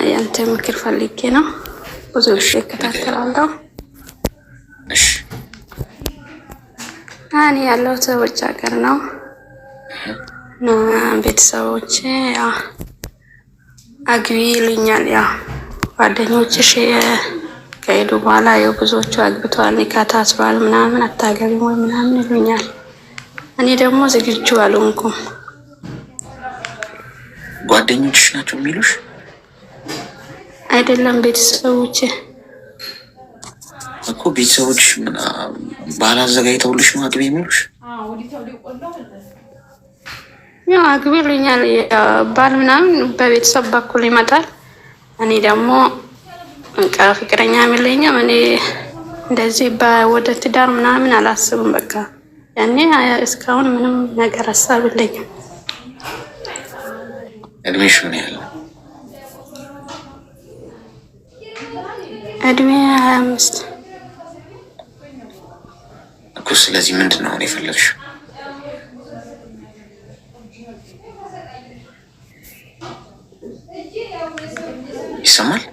ያንተ ምክር ፈልጌ ነው። ብዙ እከታተላለሁ። እኔ ያለሁት ውጭ ሀገር ነው እና ቤተሰቦቼ አግቢ ይሉኛል። ያው ጓደኞችሽ ከሄዱ በኋላ ያው ብዙዎቹ አግብተዋል፣ ኒካ ታስሯል ምናምን አታገቢም ወይ ምናምን ይሉኛል። እኔ ደግሞ ዝግጁ አልሆንኩም። ጓደኞችሽ ናቸው የሚሉሽ? አይደለም ቤተሰቦቼ እኮ። ቤተሰቦችሽ ምን ባላዘጋጅተውልሽ ነው አግቢ የሚሉሽ? ያው አግቢ ይሉኛል። ባል ምናምን በቤተሰብ በኩል ይመጣል። እኔ ደግሞ ፍቅረኛ የሚለኝም እኔ እንደዚህ ወደ ትዳር ምናምን አላስብም። በቃ ያኔ እስካሁን ምንም ነገር ሀሳብ የለኝም። እድሜሽ ምን ያህል ነው? እድሜ 25 እኮ። ስለዚህ ምንድን ነው አሁን የፈለግሽው? ይሰማል?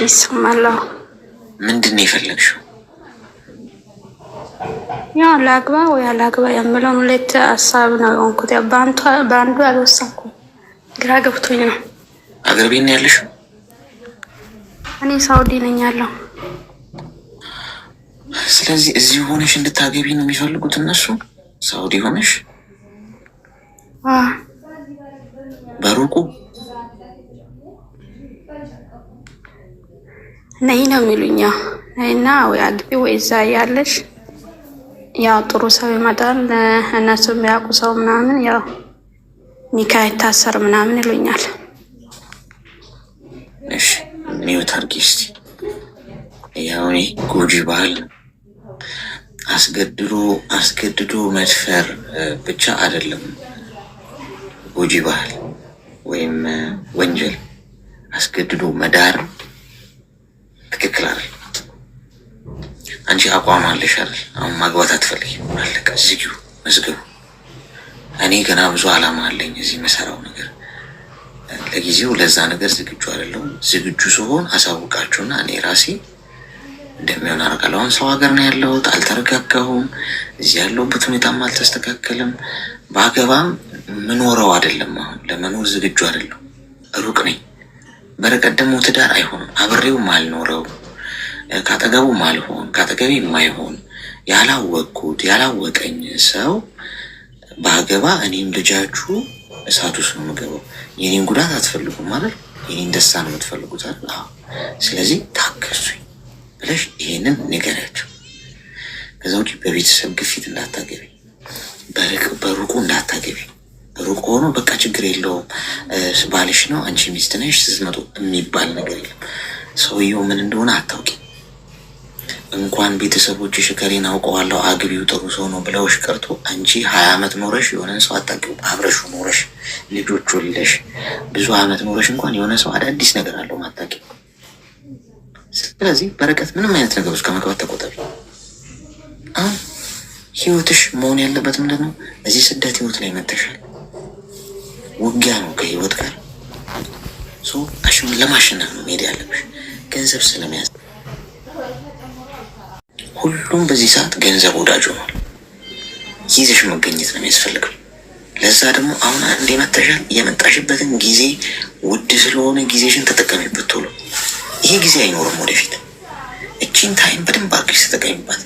ይሰማል። ምንድን ነው የፈለግሽው? ያው ላግባ ወይ አላግባ የምለውን ሁለት ሀሳብ ነው የሆንኩት። በአንዱ አልወሰንኩም። ግራ ገብቶኝ ነው። አገር ቤት ነው ያለሽው? እኔ ሳውዲ ነኝ ያለው። ስለዚህ እዚህ ሆነሽ እንድታገቢ ነው የሚፈልጉት እነሱ? ሳውዲ ሆነሽ በሩቁ ነይ ነው የሚሉኝ። ነይና ወይ አግቢ ወይ እዛ ያለሽ ያው ጥሩ ሰው ይመጣል፣ እነሱ የሚያውቁ ሰው ምናምን ያው ኒካ ይታሰር ምናምን ይሉኛል። እሺ ሚውት አድርጊ እስቲ። ያው እኔ ጎጂ ባህል አስገድዶ መድፈር ብቻ አይደለም ጎጂ ባህል ወይም ወንጀል። አስገድዶ መዳር ትክክል አይደል? አንቺ አቋም አለሽ አይደል? አሁን ማግባት አትፈልጊም፣ አለቀ፣ ዝጊው መዝገቡ። እኔ ገና ብዙ አላማ አለኝ እዚህ መሰራው ነገር። ለጊዜው ለዛ ነገር ዝግጁ አይደለሁም። ዝግጁ ስሆን አሳውቃችሁና እኔ ራሴ እንደሚሆን አደርጋለሁ። አሁን ሰው ሀገር ነው ያለሁት፣ አልተረጋጋሁም። እዚህ ያለሁበት ሁኔታም አልተስተካከልም። በአገባም ምኖረው አይደለም። አሁን ለመኖር ዝግጁ አይደለሁም። ሩቅ ነኝ። በረቀት ደግሞ ትዳር አይሆንም። አብሬውም አልኖረው፣ ካጠገቡ ማልሆን፣ ካጠገቤ የማይሆን ያላወቅኩት ያላወቀኝ ሰው በአገባ እኔም ልጃችሁ እሳት ውስጥ ነው የምገባው። የኔን ጉዳት አትፈልጉም ማለት የኔን ደስታ ነው የምትፈልጉት አይደል? አዎ። ስለዚህ ታገሱኝ ብለሽ ይሄንን ንገሪያቸው። ከዛ ውጭ በቤተሰብ ግፊት እንዳታገቢ፣ በሩቁ እንዳታገቢ። ሩቅ ሆኖ በቃ ችግር የለውም ባልሽ ነው አንቺ ሚስት ነሽ ስትመጡ የሚባል ነገር የለም። ሰውየው ምን እንደሆነ አታውቂ። እንኳን ቤተሰቦችሽ ከሬን አውቀዋለሁ አግቢው ጥሩ ሰው ነው ብለውሽ ቀርቶ አንቺ 20 ዓመት ኖረሽ የሆነ ሰው አታውቂው። አብረሹ ኖረሽ ልጆች ወልደሽ ብዙ ዓመት ኖረሽ እንኳን የሆነ ሰው አዳዲስ ነገር አለው ማታውቂ። ስለዚህ በረቀት ምንም አይነት ነገር ውስጥ ከመግባት ተቆጠቢ። አሁን ህይወትሽ መሆን ያለበት ምንድን ነው? እዚህ ስደት ህይወት ላይ መተሻል። ውጊያ ነው ከህይወት ጋር። ለማሸነፍ ነው መሄድ ያለብሽ። ገንዘብ ስለመያዝ ሁሉም በዚህ ሰዓት ገንዘብ ወዳጅ ሆኗል። ይዘሽ መገኘት ነው የሚያስፈልገው። ለዛ ደግሞ አሁን አንዴ መተሻል። የመጣሽበትን ጊዜ ውድ ስለሆነ ጊዜሽን ተጠቀሚበት ቶሎ። ይሄ ጊዜ አይኖርም ወደፊት። እቺን ታይም በደንብ አድርገሽ ተጠቀሚባት።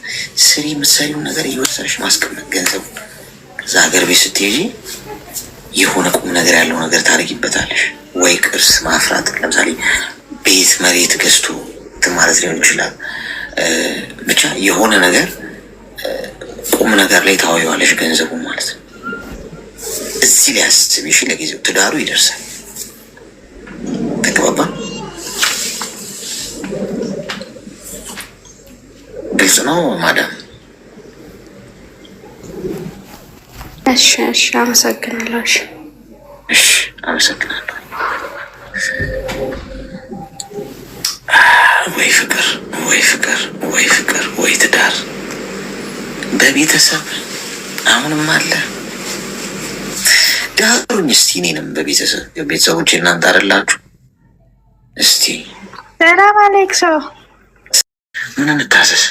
ስሪ፣ የምትሰሪውን ነገር እየወሰድሽ ማስቀመጥ ገንዘቡ። ከዛ ሀገር ቤት ስትሄጂ የሆነ ቁም ነገር ያለው ነገር ታደርጊበታለሽ። ወይ ቅርስ ማፍራት፣ ለምሳሌ ቤት መሬት ገዝቶ ማለት ሊሆን ይችላል። ብቻ የሆነ ነገር ቁም ነገር ላይ ታዋየዋለሽ ገንዘቡ ማለት ነው። እዚህ ላይ አስቢሽ። ለጊዜው ትዳሩ ይደርሳል። ተግባባ? ግልጽ ነው ማዳም? እሺ፣ አመሰግናለሁ። እሺ፣ አመሰግናለሁ። ወይ ፍቅር፣ ወይ ፍቅር፣ ወይ ፍቅር፣ ወይ ትዳር በቤተሰብ አሁንም አለ። ዳሩኝ እስቲ እኔንም በቤተሰቦች እናንተ አይደላችሁ? እስቲ ሰላም አለይኩም። ምን እንታዘዝ?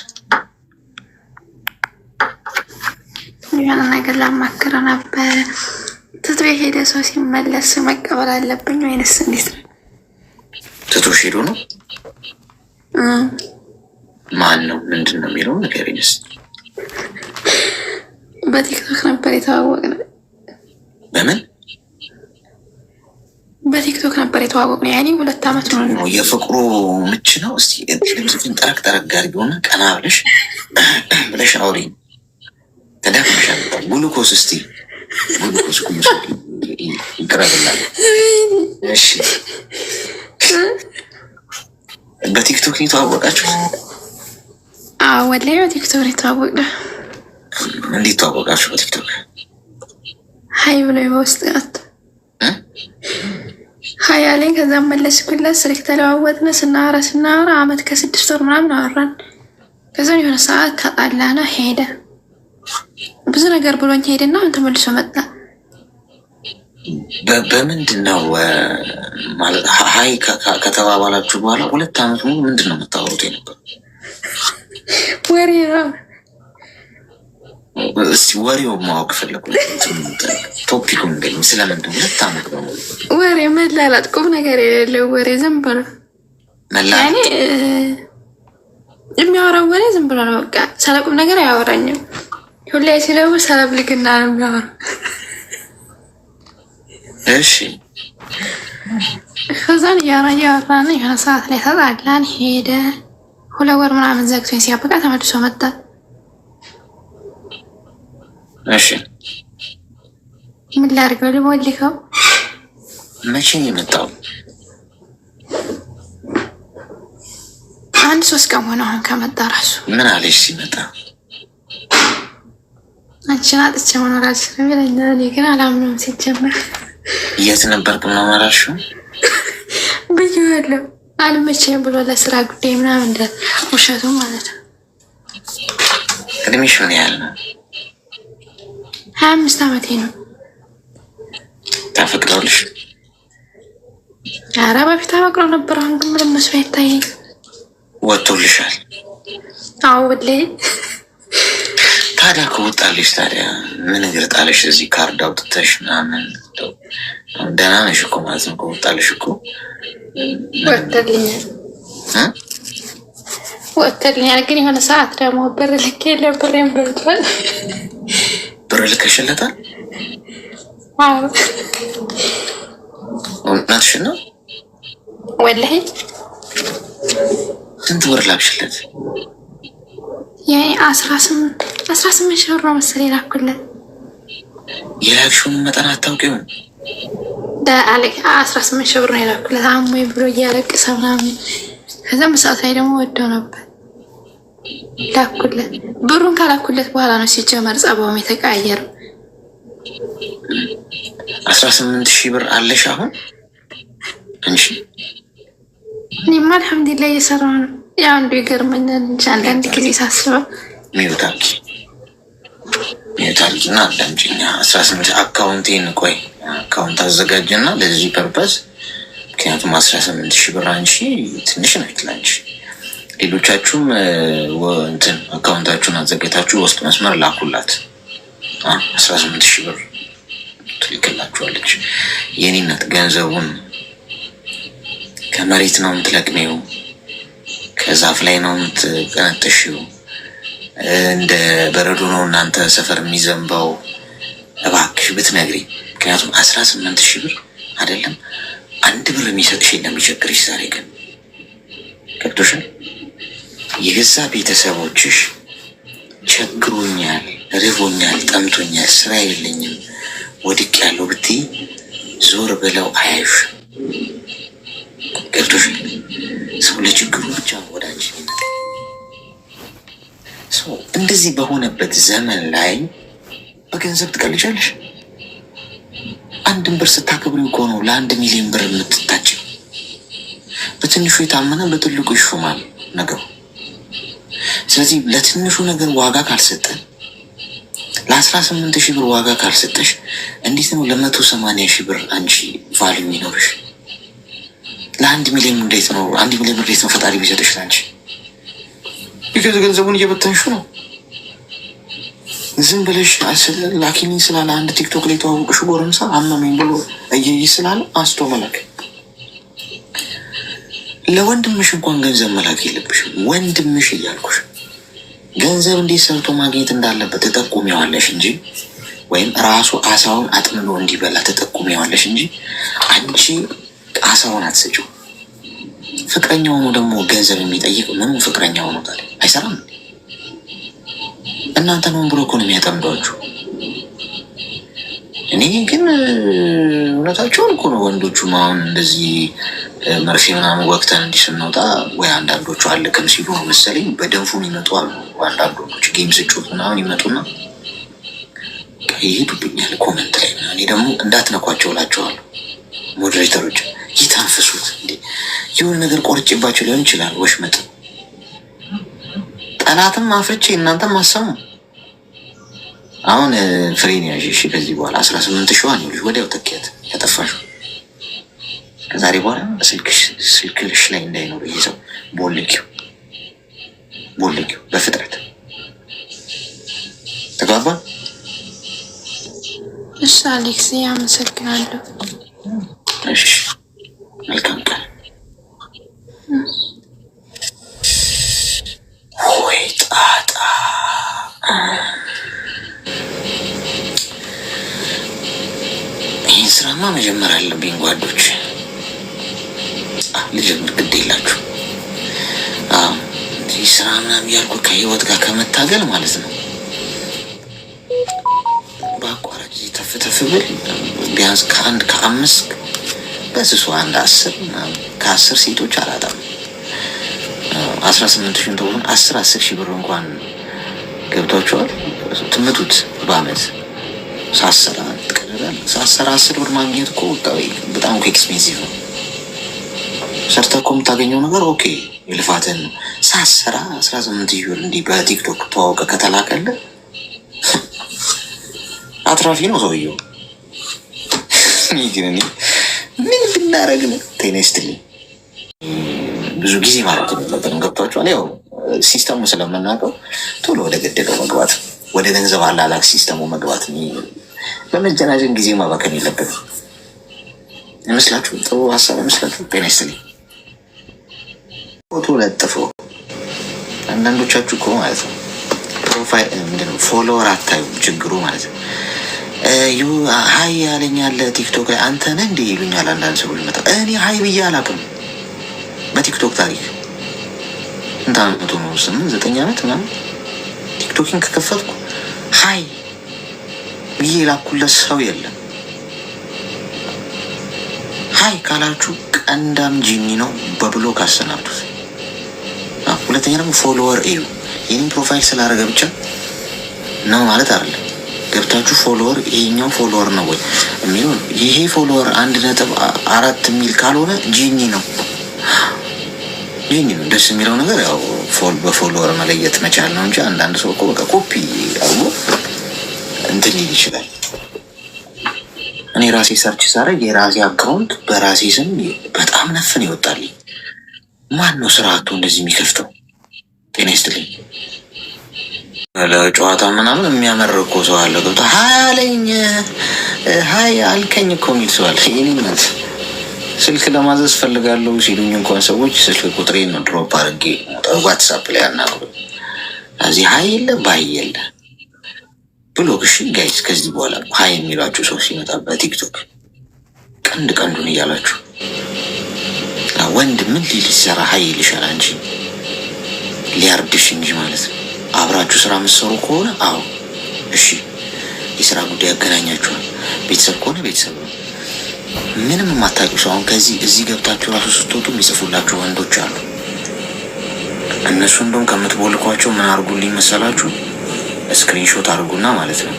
የሆነ ነገር ላማክረ ነበር። ትቶ የሄደ ሰው ሲመለስ መቀበል አለብኝ ወይንስ እንዴት ነው? ትቶሽ ሄዶ ነው? ማን ነው? ምንድን ነው የሚለው ንገረኝ እስኪ። በቲክቶክ ነበር የተዋወቅነው። በምን? በቲክቶክ ነበር የተዋወቅነው። ያኔ 2 ዓመት ነው። የፍቅሩ ምች ነው። እስቲ ድምፅሽን ጠረቅ ጠረቅ አድርጊ ሆነ ቀና ብለሽ አውሪ። ተዳክመሻል። ግሉኮስ እስቲ ግሉኮስ ይቅረብላል። እሺ በቲክቶክ የተዋወቃችሁ? ወላሂ በቲክቶክ የተዋወቅነው። እንዴት ተዋወቃችሁ በቲክቶክ? ሀይ ብሎ በውስጥ ናት ሀይ አለኝ። ከዛም መለስኩለት። ስልክ ተለዋወጥነ። ስናወራ አመት ከ6 ወር ምናምን አወራን። ከዛም የሆነ ሰዓት ተጣላነ ሄደ። ብዙ ነገር ብሎኝ ሄደና አሁን ተመልሶ መጣ። በምንድን ነው ማለት ሀይ ከተባባላችሁ በኋላ 2 ዓመት ሙሉ ምንድን ነው የምታወሩት የነበረው? ወሬ ነው። እስቲ ወሬው ማወቅ ፈለጉ። ቶፒኩን እንግዲህ ስለምንድን 2 ዓመት በሙሉ ወሬ መላላጥ፣ ቁም ነገር የሌለው ወሬ ዝም ብሎ ያኔ የሚያወራው ወሬ ዝም ብሎ ነው። በቃ ስለ ቁም ነገር አያወራኝም። ሁሌ ሲደውል ስለ ብልግና ነው የሚያወራው። እሺ ከዛን እያወራን የሆነ ሰዓት ላይ ተጣላን ሄደ። 2 ወር ምናምን ዘግቶኝ ሲያበቃ ተመልሶ መጣ። እሺ ምን ላድርገው? ልሞልከው። መቼ ነው የመጣው? 1-3 ቀን ሆነ አሁን ከመጣ ራሱ። ምን አለሽ ሲመጣ? አንቺን አጥቼ መኖር አልችልም ይለኛል። እኔ ግን አላምንም። ሲጀመር የት ነበርክ ምናምን አላልሽውም? ብዬዋለሁ። አልመቼም ብሎ ለስራ ጉዳይ ምናምን እንደ ውሸቱ ማለት ነው። እድሜሽ ምን ያህል ነው? 25 ዓመቴ ነው። ታፈቅረውልሽ? ኧረ በፊት አፈቅረው ነበር። አሁን ግን ምንም መስሎ አይታየኝ። ወጥቶልሻል? አዎ ወላሂ። ታዲያ ከወጣልሽ ታዲያ ምን እግር ጣለሽ? እዚህ ካርድ አውጥተሽ ምናምን ደህና ነሽ እኮ ማለት ነው። ከወጣልሽ እኮ ወጥተልኛል። ግን የሆነ ሰዓት ደግሞ ብር ልክ የለ ብሬን በልቷል። ብር ልከሽለታል? አዎ እውነትሽን ነው? ወላሂ። ስንት ብር ላክሽለት? ያኔ 18 ሺህ ብር ነው መሰለኝ ላኩለት። የላክሽውን መጠን አታውቂውም? 18 ሺህ ብር ነው የላኩለት። አሞኝ ብሎ እያለቀሰ ምናምን። ከዛም በሰዓት ላይ ደግሞ ወደው ነበር ላኩለት። ብሩን ካላኩለት በኋላ ነው ሲጀመር ጸባውም የተቀያየረው። 18 ሺህ ብር አለሽ አሁን እንጂ? እኔማ አልሐምዱሊላህ እየሰራሁ ነው። ያው አንዱ ይገርመኛል እንጂ አንዳንድ ጊዜ ሳስበው ሚውታኪ እና አንዳንጅኛ 18 አካውንቴን ቆይ አካውንት አዘጋጅና ለዚህ ፐርፐዝ። ምክንያቱም 18 ሺህ ብር አንቺ ትንሽ ነች ላንቺ። ሌሎቻችሁም እንትን አካውንታችሁን አዘጋጅታችሁ ውስጥ መስመር ላኩላት። 18 ሺህ ብር ትልክላችኋለች። የኔ እናት ገንዘቡን ከመሬት ነው የምትለቅሜው፣ ከዛፍ ላይ ነው የምትቀነጥሽው፣ እንደ በረዶ ነው እናንተ ሰፈር የሚዘንባው። እባክሽ ብትነግሪ። ምክንያቱም 18 ሺህ ብር አይደለም 1 ብር የሚሰጥሽ የለም የሚቸግርሽ። ዛሬ ግን ገብቶሻል? የገዛ ቤተሰቦችሽ ቸግሮኛል፣ ርቦኛል፣ ጠምቶኛል፣ ስራ የለኝም፣ ወድቅ ያለው ብትይ ዞር ብለው አያዩሽ። ገብቶሻል? ሰው ለችግሩ ብቻ ወደ አንቺ ይመጣል። ሰው እንደዚህ በሆነበት ዘመን ላይ በገንዘብ ትቀልጃለሽ? 1 ብር ስታከብሪው እኮ ነው ለ1 ሚሊዮን ብር የምትታጭው። በትንሹ የታመነ በትልቁ ይሾማል ነገሩ። ስለዚህ ለትንሹ ነገር ዋጋ ካልሰጠን፣ ለ18 ሺህ ብር ዋጋ ካልሰጠሽ እንዴት ነው ለ180 ሺህ ብር አንቺ ቫልዩ ይኖርሽ? 1 ሚሊዮን እንዴት ነው 1 ሚሊዮን እንዴት ነው ፈጣሪ ቢሰጥሽ ላንቺ? ቢከዝ ገንዘቡን እየበተንሹ ነው። ዝም ብለሽ ላኪልኝ ስላለ አንድ ቲክቶክ ላይ ተዋውቅሽ ጎረምሳ አመመኝ ብሎ እየይ ስላለ አንስቶ መላክ። ለወንድምሽ እንኳን ገንዘብ መላክ የለብሽም። ወንድምሽ እያልኩሽ ገንዘብ እንዴት ሰርቶ ማግኘት እንዳለበት ተጠቁሚዋለሽ እንጂ ወይም ራሱ አሳውን አጥምዶ እንዲበላ ተጠቁሚዋለሽ እንጂ አንቺ አሳውን አትሰጪው። ፍቅረኛ ሆኖ ደግሞ ገንዘብ የሚጠይቅ ምኑ ፍቅረኛ ሆኖ ታዲያ አይሰራም? እናንተ ነው ብሎ እኮ ነው የሚያጠምዷችሁ። እኔ ግን እውነታቸውን እኮ ነው። ወንዶቹም አሁን እንደዚህ መርፌ ምናምን ወቅተን እንዲህ ስንወጣ ወይ አንዳንዶቹ አልክም ሲሉ ነው መሰለኝ በደንፉን ይመጡ አሉ። አንዳንድ ወንዶች ጌም ስጮት ምናምን ይመጡና ይሄዱብኛል ኮመንት ላይ። እኔ ደግሞ እንዳትነኳቸው እላቸዋለሁ። ሞዴሬተሮች ይታንፍሱት እንዴ! የሆነ ነገር ቆርጬባቸው ሊሆን ይችላል። ወሽመጥ ጠላትም አፍርቼ እናንተም አሰሙ። አሁን ፍሬን ያዥ። እሺ ከዚህ በኋላ 18 ሺዋን ይኸውልሽ ወዲያው ተኪያት ያጠፋሽው። ከዛሬ በኋላ ስልክሽ ላይ እንዳይኖር ይሄ ሰው ቦልኪው በፍጥረት ተግባባን? እሺ አሌክስ አመሰግናለሁ። እሺ መልካም ቀን። ወይ ጣጣ ይህን ስራማ መጀመር አለብኝ ጓዶች። ልጀምር ግድ የላችሁ ይህ ስራ ምናምን ያልኩ ከህይወት ጋር ከመታገል ማለት ነው። በአቋራጭ ተፍተፍ ብል ቢያንስ ከ5 በስሱ 10 ከ10 ሴቶች አላጣም። 18 ሺህ ተሆን 10 ሺህ ብር እንኳን ገብቷቸዋል። ትምቱት በአመት ሳሰራ ትቀደዳል። ሳሰራ 10 ብር ማግኘት እኮ በጣም እኮ ኤክስፔንሲቭ ነው። ሰርተህ እኮ የምታገኘው ነገር ኦኬ የልፋትን ነው። ሳሰራ 18 ሺህ ብር እንዲህ በቲክቶክ ተዋውቀ ከተላከለ አትራፊ ነው ሰውየው። ግን ምን ብናረግ ነው? ጤና ይስጥልኝ። ብዙ ጊዜ ማለት የለብንም። ገብቷቸዋል። ያው ሲስተሙ ስለምናውቀው ቶሎ ወደ ገደለው መግባት፣ ወደ ገንዘብ አላላክ ሲስተሙ መግባት። በመጀናጀን ጊዜ ማባከን የለብንም። ይመስላችሁ? ጥሩ ሀሳብ ይመስላችሁ? ጤና ይስጥልኝ። ፎቶ ለጥፎ አንዳንዶቻችሁ እኮ ማለት ነው ፕሮፋይል ምንድነው ፎሎወር አታዩም። ችግሩ ማለት ነው ሀይ ያለኛለ ቲክቶክ ላይ አንተ ነህ እንዲህ ይሉኛል አንዳንድ ሰዎች መጣ። እኔ ሀይ ብዬ አላውቅም በቲክቶክ ታሪክ። ስንት ዓመቱ ነው? 8-9 ዓመት ምናምን ቲክቶኪን ከከፈትኩ ሀይ ብዬ ላኩለት ሰው የለም። ሀይ ካላችሁ ቀንዳም ጂኒ ነው በብሎክ አሰናብቱት። ሁለተኛ ደግሞ ፎሎወር እዩ። ይህንን ፕሮፋይል ስላደረገ ብቻ ነው ማለት አይደለም። ገብታችሁ ፎሎወር ይሄኛው ፎሎወር ነው ወይ የሚለው ይሄ ፎሎወር 1.4 ሚል ካልሆነ ጂኒ ነው። ጂኒ ነው። ደስ የሚለው ነገር ያው በፎሎወር መለየት መቻል ነው እንጂ አንዳንድ ሰው እኮ በቃ ኮፒ አርጎ እንትን ሊል ይችላል። እኔ ራሴ ሰርች ሳረግ የራሴ አካውንት በራሴ ስም በጣም ነፍን ይወጣልኝ። ማን ነው ስራ አቶ እንደዚህ የሚከፍተው? ጤና ይስጥልኝ። ለጨዋታ ምናምን የሚያመር እኮ ሰው አለ። ገብቶ ሀይ አለኝ ሀይ አልከኝ እኮ የሚል ሰው አለ። ይህንነት ስልክ ለማዘዝ ፈልጋለሁ ሲሉኝ እንኳን ሰዎች ስልክ ቁጥሬን ነው ድሮፕ አድርጌ ዋትሳፕ ላይ አናግሩ። እዚህ ሀይ የለ ባይ የለ ብሎክ። እሺ ጋይስ፣ ከዚህ በኋላ ሀይ የሚሏችሁ ሰው ሲመጣ በቲክቶክ ቀንዱን እያላችሁ ወንድ ምን ሊል ሲሰራ ሀይ ይልሻል አንቺ ሊያርድሽ እንጂ ማለት ነው። አብራችሁ ስራ የምትሰሩ ከሆነ አዎ እሺ፣ የስራ ጉዳይ ያገናኛችኋል። ቤተሰብ ከሆነ ቤተሰብ ነው። ምንም የማታውቂው ሰው አሁን ከዚህ እዚህ ገብታችሁ ራሱ ስትወጡ የሚጽፉላችሁ ወንዶች አሉ። እነሱ እንደውም ከምትቦልኳቸው ምን አድርጉልኝ መሰላችሁ? ስክሪንሾት አድርጉና ማለት ነው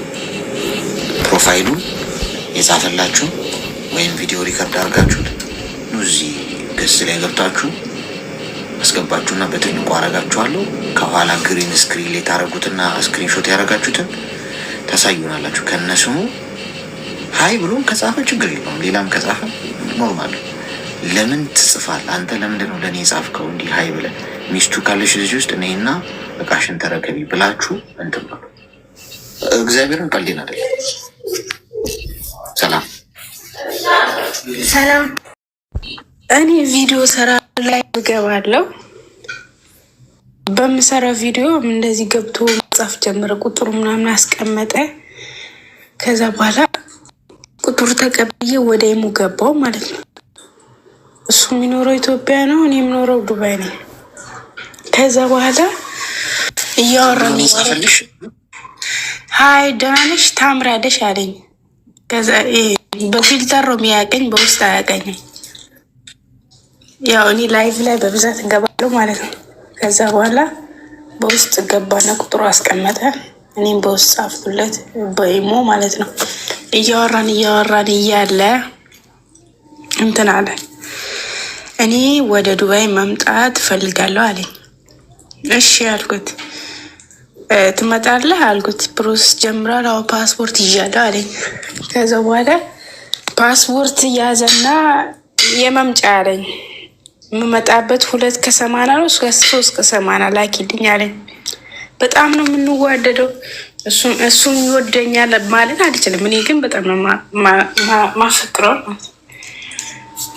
ፕሮፋይሉ የጻፈላችሁ ወይም ቪዲዮ ሪከርድ አድርጋችሁት እዚህ ገጽ ላይ ገብታችሁ አስገባችሁና በትልቁ አረጋችኋለሁ። ከኋላ ግሪን ስክሪን ላይ ታረጉትና ስክሪንሾት ያደረጋችሁትን ታሳዩናላችሁ። ከነስሙ ሀይ ብሎም ከጻፈ ችግር የለውም፣ ሌላም ከጻፈ ኖርማል። ለምን ትጽፋል? አንተ ለምንድን ነው ለእኔ የጻፍከው? እንዲህ ሀይ ብለህ ሚስቱ ካለች ልጅ ውስጥ እኔና እቃሽን ተረከቢ ብላችሁ እንትን ነው። እግዚአብሔርን ቀልዴን አይደለም። ሰላም ሰላም። እኔ ቪዲዮ ሰራ ላይ እገባለሁ። በምሰራ ቪዲዮ እንደዚህ ገብቶ መጻፍ ጀመረ። ቁጥሩ ምናምን አስቀመጠ። ከዛ በኋላ ቁጥሩ ተቀብዬ ወደ ኢሞ ገባው ማለት ነው። እሱ የሚኖረው ኢትዮጵያ ነው፣ እኔ የምኖረው ዱባይ ነው። ከዛ በኋላ እያወራን ሀይ ደህና ነሽ ታምራለሽ አለኝ። ከዛ በፊልተር ነው የሚያቀኝ፣ በውስጥ አያቀኝም። ያው እኔ ላይቭ ላይ በብዛት እገባለሁ ማለት ነው። ከዛ በኋላ በውስጥ ገባና ቁጥሩ አስቀመጠ። እኔም በውስጥ ጻፍኩለት በኢሞ ማለት ነው። እያወራን እያለ እንትን አለ፣ እኔ ወደ ዱባይ መምጣት እፈልጋለሁ አለኝ። እሺ አልኩት። ትመጣለህ አልኩት። ፕሮሰስ ጀምሯል። አዎ ፓስፖርት ይዣለሁ አለኝ። ከዛ በኋላ ፓስፖርት ያዘና የመምጫ አለኝ። የምመጣበት 2:80 ነው 3:80 ላኪልኝ አለኝ። በጣም ነው የምንዋደደው። እሱም ይወደኛል ማለት አልችልም። እኔ ግን በጣም ነው ማፈቅረው ማለት።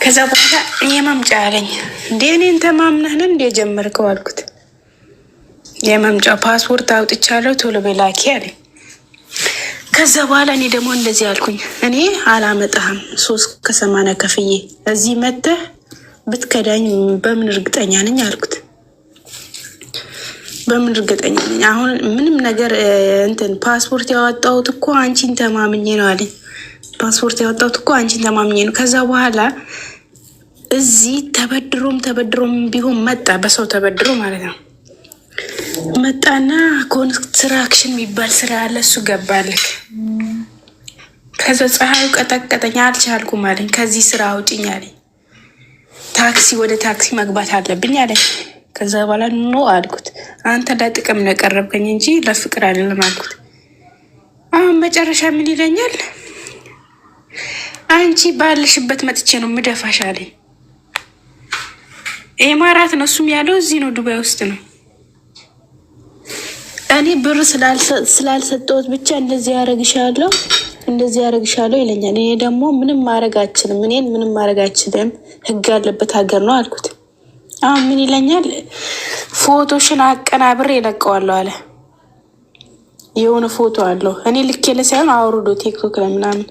ከዛ በኋላ የመምጫ አለኝ። እንዴ እኔን ተማምነህን እንዴ ጀመርከው አልኩት። የመምጫ ፓስፖርት አውጥቻለሁ ቶሎ በላኪ አለኝ። ከዛ በኋላ እኔ ደግሞ እንደዚህ አልኩኝ፣ እኔ አላመጣህም 3:80 ከፍዬ እዚህ መተህ ብትከዳኝ በምን እርግጠኛ ነኝ አልኩት። በምን እርግጠኛ ነኝ? አሁን ምንም ነገር እንትን ፓስፖርት ያወጣሁት እኮ አንቺን ተማምኜ ነው አለኝ። ፓስፖርት ያወጣሁት እኮ አንቺን ተማምኜ ነው። ከዛ በኋላ እዚህ ተበድሮም ቢሆን መጣ፣ በሰው ተበድሮ ማለት ነው። መጣና ኮንስትራክሽን የሚባል ስራ አለ፣ እሱ ገባልክ። ከዛ ፀሐዩ ቀጠቀጠኝ፣ አልቻልኩም አለኝ። ከዚህ ስራ አውጭኝ አለኝ። ወደ ታክሲ መግባት አለብኝ አለኝ። ከዛ በኋላ ኖ አልኩት። አንተ ለጥቅም ነው የቀረብከኝ እንጂ ለፍቅር አይደለም አልኩት። አሁን መጨረሻ ምን ይለኛል? አንቺ ባልሽበት መጥቼ ነው ምደፋሽ አለኝ። ኢማራት ነው እሱም ያለው እዚህ ነው ዱባይ ውስጥ ነው። እኔ ብር ስላልሰጠሁት ብቻ እንደዚህ ያደረግሻለሁ ይለኛል። እኔ ደግሞ ምንም ማድረግ አልችልም፣ እኔን ምንም ማድረግ አልችልም፣ ህግ ያለበት ሀገር ነው አልኩት። አሁን ምን ይለኛል? ፎቶሽን አቀናብሬ እለቀዋለሁ አለ። የሆነ ፎቶ አለው እኔ ልኬለ ሳይሆን አውርዶ ቲክቶክ ላይ ምናምን።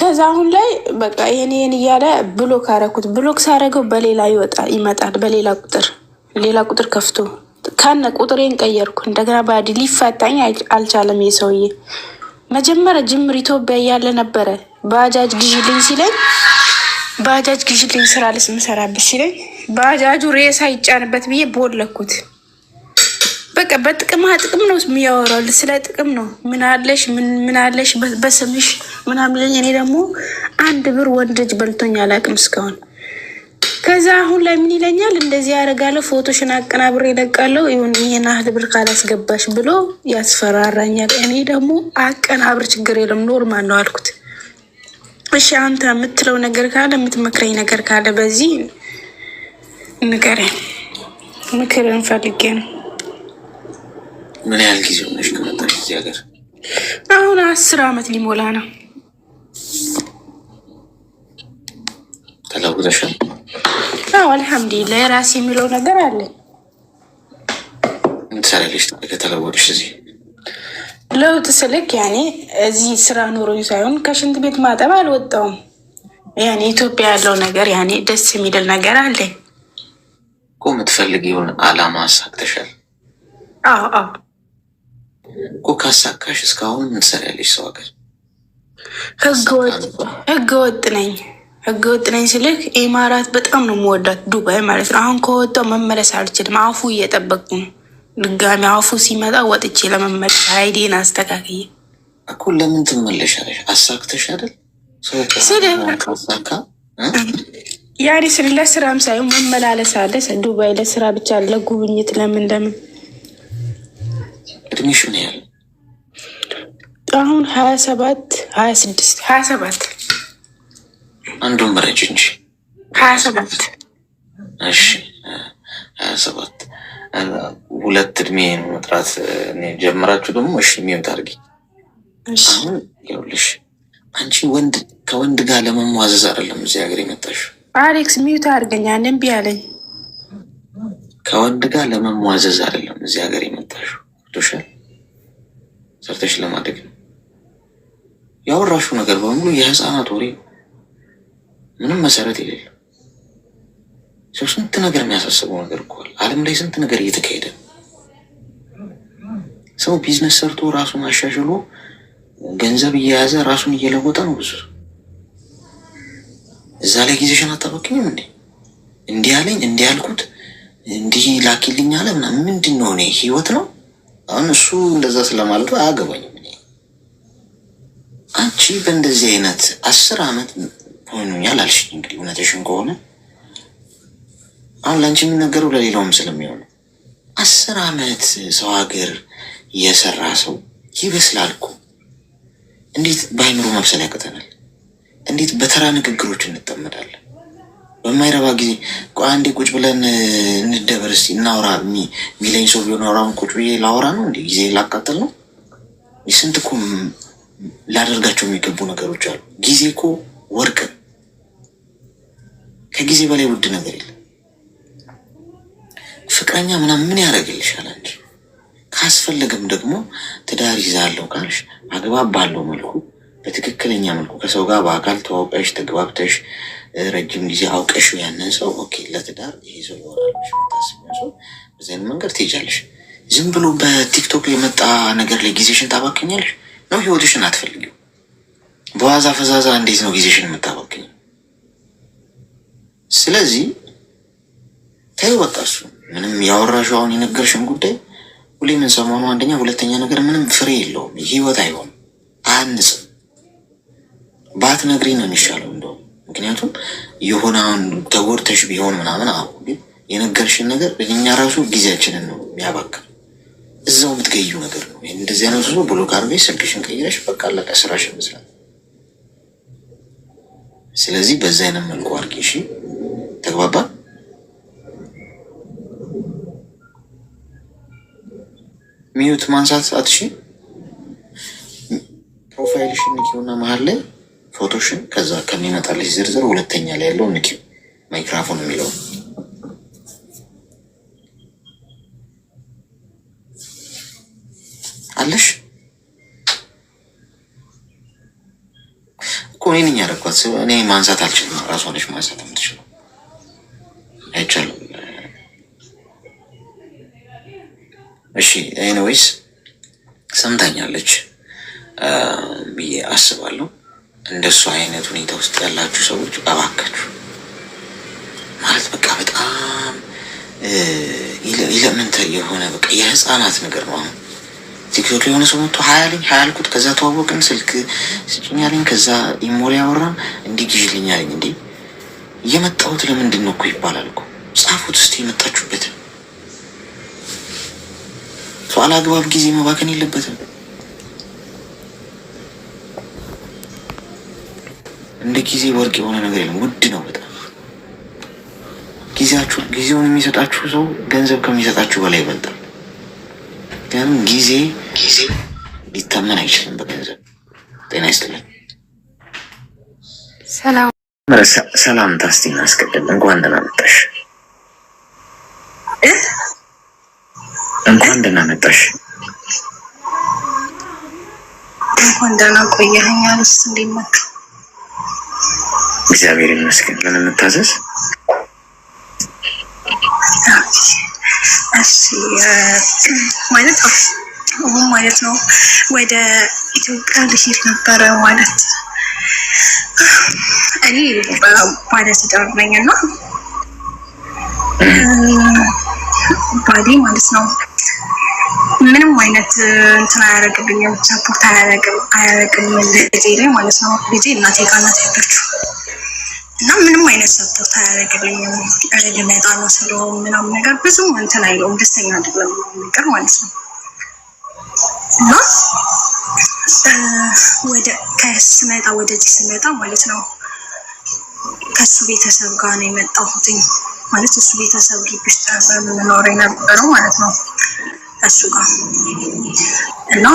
ከዛ አሁን ላይ በቃ ይሄን እያለ ብሎክ አረኩት። ብሎክ ሳረገው በሌላ ይመጣል፣ በሌላ ቁጥር ከፍቶ ከነ ቁጥሬን ቀየርኩ። እንደገና ባዲ ሊፈታኝ አልቻለም። የሰውዬ መጀመሪያ ጅምር ኢትዮጵያ እያለ ነበረ ባጃጅ ግዢልኝ ስራ ልስምሰራበት ሲለኝ ባጃጁ ሬሳ ይጫንበት ብዬ ቦለኩት። በቃ በጥቅማ ጥቅም ነው የሚያወራው፣ ስለ ጥቅም ነው። ምናለሽ በስምሽ ምናምን። እኔ ደግሞ አንድ ብር ወንድ ልጅ በልቶኝ አላውቅም እስካሁን። ከዛ አሁን ላይ ምን ይለኛል? እንደዚህ ያደርጋለሁ፣ ፎቶሽን አቀናብሬ እለቃለሁ፣ ይህን ያህል ብር ካላስገባሽ ብሎ ያስፈራራኛል። እኔ ደግሞ አቀናብር ችግር የለም ኖርማል ነው አልኩት። እሺ አንተ የምትለው ነገር ካለ የምትመክረኝ ነገር ካለ በዚህ ንገረኝ፣ ምክር እንፈልጌ ነው። ምን ያህል ጊዜ ሆነሽ ከመጣሽ እዚህ ሀገር? አሁን 10 ዓመት ሊሞላ ነው። ተለውጠሻል? አዎ አልሐምዱሊላህ፣ የራሴ የሚለው ነገር አለኝ። ምን ትሰሪያለሽ ከተለወጥሽ? እዚህ ለውጥ ስልክ ያኔ እዚህ ስራ ኖሮኝ ሳይሆን ከሽንት ቤት ማጠብ አልወጣውም። ያኔ ኢትዮጵያ ያለው ነገር ያኔ ደስ የሚል ነገር አለኝ እኮ። የምትፈልጊውን አላማ አሳክተሻል? አዎ እኮ። ካሳካሽ እስካሁን ምን ትሰሪያለሽ ሰው ሀገር? ህገወጥ ነኝ ስልክ ኢማራት በጣም ነው የምወዳት፣ ዱባይ ማለት ነው። አሁን ከወጣው መመለስ አልችልም። አፉ እየጠበቁ ነው። ድጋሚ አፉ ሲመጣ ወጥቼ ለመመለስ አይዲን አስተካክዬ እኮ። ለምን ትመለሻለሽ? አሳክተሽ አይደል? ካሳካ ያኔ ለስራም ሳይሆን መመላለስ አለ ዱባይ፣ ለስራ ብቻ ለጉብኝት። ለምን እድሜሽ ምን ያህል? አሁን 27 አንዱን መረጅ እንጂ 27 እሺ 27 ሁለት እድሜ መጥራት ጀምራችሁ ደግሞ እሺ ሚውት አድርጊ። አሁን ይኸውልሽ አንቺ ወንድ ከወንድ ጋር ለመሟዘዝ አይደለም እዚህ ሀገር የመጣሽው። አሌክስ ሚውት አድርገኛል እምቢ አለኝ። ከወንድ ጋር ለመሟዘዝ አይደለም እዚህ ሀገር የመጣሽው። ቶሻል ሰርተሽ ለማደግ ነው። ያወራሽው ነገር በሙሉ የህፃናት ወሬ፣ ምንም መሰረት የሌለው ሰው። ስንት ነገር የሚያሳስበው ነገር እኮ አለ ዓለም ላይ ስንት ነገር እየተካሄደ ነው። ሰው ቢዝነስ ሰርቶ ራሱን አሻሽሎ ገንዘብ እየያዘ ራሱን እየለወጠ ነው። ብዙ እዛ ላይ ጊዜሽን አታባክኝም እንዴ? እንዲህ ያለኝ እንዲህ ያልኩት እንዲህ ላኪልኝ አለ ምናምን ምንድን ነው? እኔ ህይወት ነው አሁን እሱ እንደዛ ስለማለቱ አያገባኝም። አንቺ በእንደዚህ አይነት 10 ዓመት ሆኖኛል አልሽኝ። እንግዲህ እውነትሽን ከሆነ አሁን ለአንቺ የሚነገረው ለሌላውም ስለሚሆነ 10 ዓመት ሰው ሀገር የሰራ ሰው ይበስላል እኮ። እንዴት በአይምሮ መብሰል ያቅተናል? እንዴት በተራ ንግግሮች እንጠመዳለን? በማይረባ ጊዜ አንዴ ቁጭ ብለን እንደበር እስኪ እናውራ ሚለኝ ሰው ቢሆን አውራውን ቁጭ ብዬ ላውራ ነው እንዴ? ጊዜ ላቃጠል ነው? ስንት እኮ ላደርጋቸው የሚገቡ ነገሮች አሉ። ጊዜ እኮ ወርቅ፣ ከጊዜ በላይ ውድ ነገር የለም። ፍቅረኛ ምናምን ምን ያደርግልሻል አንቺ? ካስፈለገም ደግሞ ትዳር ይዛለሁ ካልሽ አግባብ ባለው መልኩ በትክክለኛ መልኩ ከሰው ጋር በአካል ተዋውቀሽ ተግባብተሽ ረጅም ጊዜ አውቀሽ ያንን ሰው ኦኬ ለትዳር ይሄ ሰው ይሆናል ታስቢው ሰው በዚህን መንገድ ትሄጃለሽ። ዝም ብሎ በቲክቶክ የመጣ ነገር ላይ ጊዜሽን ታባክኛለሽ ነው? ህይወትሽን አትፈልጊው? በዋዛ ፈዛዛ እንዴት ነው ጊዜሽን የምታባክኝ? ስለዚህ ተይው በቃ። እሱ ምንም ያወራሽው አሁን የነገርሽን ጉዳይ ሁሌ የምንሰማው ነው። አንደኛ፣ ሁለተኛ ነገር ምንም ፍሬ የለውም። ህይወት አይሆንም፣ አንጽም። ባትነግሪኝ ነው የሚሻለው እንደውም። ምክንያቱም የሆነ አሁን ተጎድተሽ ቢሆን ምናምን አሁን ግን የነገርሽን ነገር እኛ ራሱ ጊዜያችንን ነው የሚያባክን። እዛው የምትገዩ ነገር ነው። እንደዚህ አይነት ብዙ ብሎክ አድርገሽ ስልክሽን ቀይረሽ በቃ አለቀ፣ ስራሽን መስራት። ስለዚህ በዛ አይነት መልኩ አድርጊ። እሺ ተግባባ? ሚዩት ማንሳት አትሺ። ፕሮፋይልሽን ንኪውና መሀል ላይ ፎቶሽን፣ ከዛ ከሚመጣልሽ ዝርዝር ሁለተኛ ላይ ያለው ንኪው፣ ማይክራፎን የሚለው አለሽ እኮ። እኔ ነኝ ያደረኳት። እኔ ማንሳት አልችልም። ራሷ ነሽ ማንሳት የምትችለው። አይቻልም። እሺ ኤኒዌይስ ሰምታኛለች ብዬ አስባለሁ። እንደሱ አይነት ሁኔታ ውስጥ ያላችሁ ሰዎች እባካችሁ ማለት በቃ በጣም ኢለመንተሪ የሆነ በቃ የህፃናት ነገር ነው። አሁን ቲክቶክ የሆነ ሰው መጥቶ ሀያልኝ ሀያልኩት፣ ከዛ ተዋወቅን፣ ስልክ ስጭኛልኝ፣ ከዛ ኢሞሪ ያወራን እንዲህ ግዥልኛልኝ። እንዴ እየመጣሁት ለምንድን ነው እኮ ይባላል እኮ። ጻፉት እስቲ የመጣችሁበትን። ሰው አላግባብ ጊዜ መባከን የለበትም። እንደ ጊዜ ወርቅ የሆነ ነገር የለም። ውድ ነው በጣም ጊዜውን የሚሰጣችሁ ሰው ገንዘብ ከሚሰጣችሁ በላይ ይበልጣል። ምክንያቱም ጊዜ ሊታመን አይችልም በገንዘብ። ጤና ይስጥልን። ሰላም ታስቲን አስቀድም። እንኳን ደህና መጣሽ። እንኳን ደህና መጣሽ። እንኳን ደህና ቆየኸኝ። አንስ እንዴት ነህ? እግዚአብሔር ይመስገን። ምን እንታዘዝ? እሺ ማለት ነው ወደ ኢትዮጵያ ልሄድ ነበረ ማለት እኔ ባለትዳር ነኝ እና ባሌ ማለት ነው ምንም አይነት እንትን አያደርግልኝም፣ ሰፖርት አያደርግም ልጄ ላይ ማለት ነው። ልጄ እናቴ ጋር ናት ያለችው እና ምንም አይነት ሰፖርት አያደርግልኝም። ልመጣ ነው ስለው ምናምን ነገር ብዙም እንትን አይለውም፣ ደስተኛ አይደለም ነገር ማለት ነው። እና ወደዚህ ስመጣ ማለት ነው ከሱ ቤተሰብ ጋር ነው የመጣሁትኝ። ማለት እሱ ቤተሰብ ግቢ ውስጥ ነበር የምኖር የነበረው ማለት ነው እሱ ጋር እና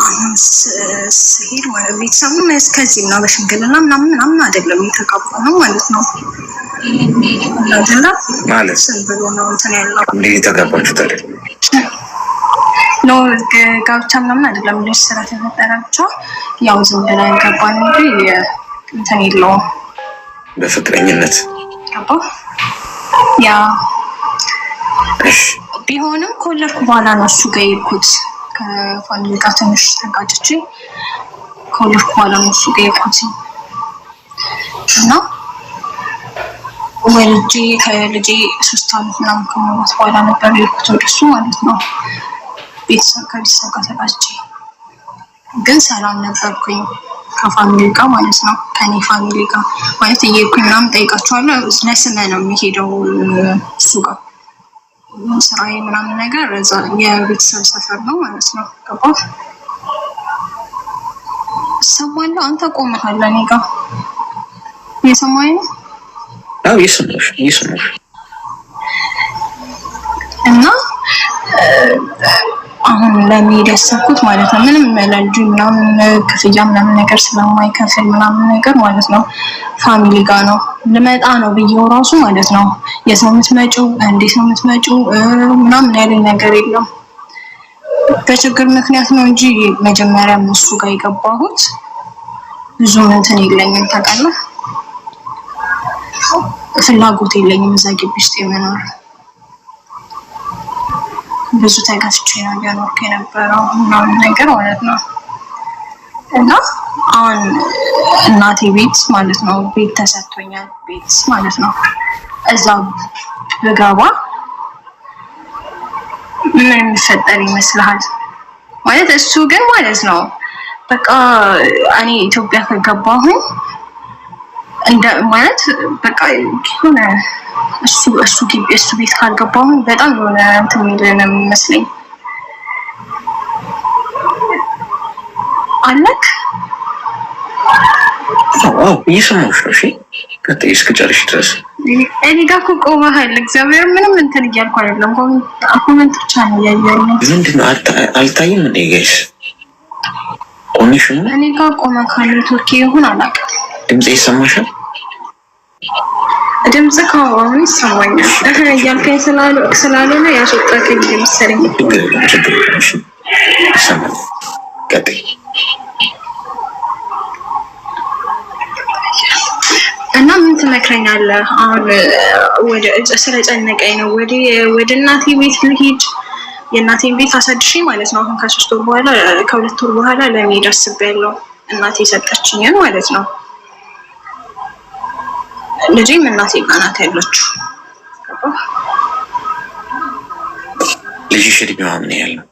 አሁን ስሄድ ማለት ቤተሰቡም እስከዚህ ነው በሽምግልና ምናምን አይደለም የተጋባ ነው ማለት ነው። ማለት ስም ብሎ ነው እንትን ያለው እንዴ የተጋባችሁት አይደል? ነው ጋብቻ ምናምን አይደለም። ልጅ ስራ ተፈጠረ ብቻ ያው ዝም ብለን ገባን እንጂ እንትን የለውም። በፍቅረኝነት ገባ ያ ቢሆንም ከወለድኩ በኋላ ነው እሱ ጋር የሄድኩት። ከፋሚሊ ጋር ትንሽ ተጋጭቼ ከወለድኩ በኋላ ነው እሱ ጋር የሄድኩት እና ወልጄ ከልጄ 3 ዓመት ምናምን ከሞላት በኋላ ነበር የሄድኩት ወደሱ ማለት ነው። ከቤተሰብ ጋር ተጋጭቼ ግን ሰላም ነበርኩኝ ከፋሚሊ ጋር ማለት ነው። ከኔ ፋሚሊ ጋር ማለት እየሄድኩኝ ምናምን ጠይቃቸዋለሁ። ለስመ ነው የሚሄደው እሱ ጋር ስራዬ ምናምን ነገር እዛ የቤተሰብ ሰፈር ነው ማለት ነው። ገባህ? ሰማለሁ። አንተ ቆመሃል እኔ ጋር እየሰማኸኝ ነው? አዎ እየሰማሁሽ እና አሁን ለመሄድ ያሰብኩት ማለት ነው ምንም ለልጁ ምናምን ክፍያ ምናምን ነገር ስለማይከፍል ምናምን ነገር ማለት ነው ፋሚሊ ጋር ነው ልመጣ ነው ብዬው ራሱ ማለት ነው። የት ነው የምትመጪው? እንዴት ነው የምትመጪው? ምናምን ያለኝ ነገር የለም። በችግር ምክንያት ነው እንጂ መጀመሪያ እሱ ጋር የገባሁት ብዙ እንትን የለኝም ታውቃለህ። ፍላጎት የለኝም እዛ ግቢ ውስጥ የመኖር። ብዙ ተጋፍቼ ነው እየኖርኩ የነበረው ምናምን ነገር ማለት ነው። እና አሁን እናቴ ቤት ማለት ነው ቤት ተሰጥቶኛል ቤት ማለት ነው። እዛ ብገባ ምን የሚፈጠር ይመስልሃል? ማለት እሱ ግን ማለት ነው በቃ እኔ ኢትዮጵያ ከገባሁኝ እንደ ማለት በቃ ሆነ እሱ ቤት ካልገባሁኝ በጣም የሆነ እንትን የሚል ነው የሚመስለኝ። አለክ እየሰማሁሽ ነው። እሺ ቀጥይ እስክጨርሽ ድረስ። እኔ ጋር እኮ ቆመሃል። እግዚአብሔር ምንም እንትን እያልኩ አይደለም። ኮሜንት ብቻ ነው እያየሁ ነው። ምንድን ነው አልታይም እንዴ ጋይስ? ቆመሽ ነው? እኔ ጋር ቆመሃል። ቱርኪ ይሁን አላውቅም። ድምጼ ይሰማሻል? ድምጽ ከሆነ ይሰማኛል። እያልከኝ ስላልሆነ ያስወጣከኝ መሰለኝ። ችግር ይሰማል። ቀጥይ። እና ምን ትመክረኛለህ? አሁን ወደ ስለጨነቀኝ ነው ወደ እናቴ ቤት ልሂድ። የእናቴን ቤት አሳድሼ ማለት ነው። አሁን ከ2 ወር በኋላ ከ2 ወር በኋላ ለመሄድ አስቤያለሁ። እናቴ ሰጠችኝን ማለት ነው። ልጄም እናቴ ጋር ናት ያለችው። ልጅሽ እድሜዋ ምን ያህል ነው?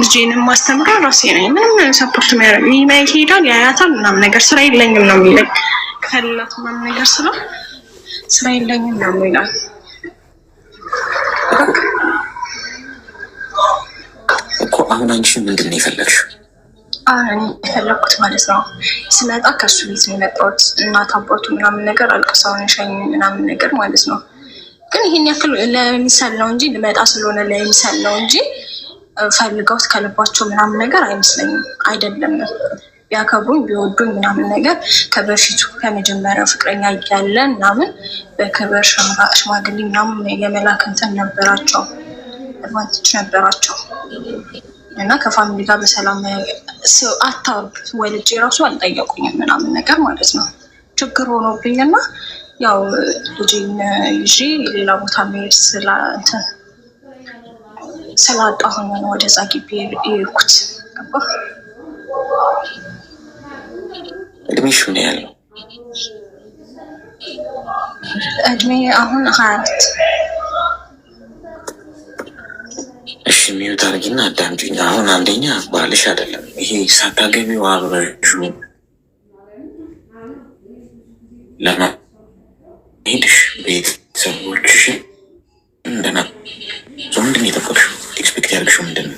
ልጄንም ማስተምረው ራሴ ነኝ። ምንም ሰፖርት ይሄዳል ያያታል ምናምን ነገር ስራ የለኝም ነው የሚለኝ። ከሌላት ምናምን ነገር ስራ የለኝም ነው የሚለው። እኮ አሁን አንቺ ምንድን ነው የፈለግሽው? አሁን የፈለግኩት ማለት ነው ስመጣ ከሱ ቤት ነው የመጣሁት። እናት አባቱ ምናምን ነገር አልቅሰውን ሸኝ ምናምን ነገር ማለት ነው። ግን ይሄን ያክል ለሚሳል ነው እንጂ ልመጣ ስለሆነ ለሚሳል ነው እንጂ ፈልገውት ከልባቸው ምናምን ነገር አይመስለኝም። አይደለም ቢያከብሩኝ ቢወዱኝ ምናምን ነገር ከበፊቱ ከመጀመሪያው ፍቅረኛ እያለ ምናምን በክብር ሽማግሌ ምናምን የመላክ እንትን ነበራቸው፣ አድቫንቴጅ ነበራቸው እና ከፋሚሊ ጋር በሰላም ወልጄ ራሱ አልጠየቁኝም ምናምን ነገር ማለት ነው። ችግር ሆኖብኝና ያው ልጄን ይዤ ሌላ ቦታ መሄድ ስላጣሁኝ ነው ወደዛ ግቢ የሄድኩት። እድሜሽ ምን ያህል ነው? እድሜ አሁን 24። እሺ ሚዩት አድርጊና አዳምጪኝ። አሁን አንደኛ ባልሽ አይደለም ይሄ ሳታገቢው አብረሽው ለማሄድሽ ቤተሰቦችሽ ምንድን ነው የጠበቅሽው? ኤክስፔክት ያደርግሽው ምንድን ነው?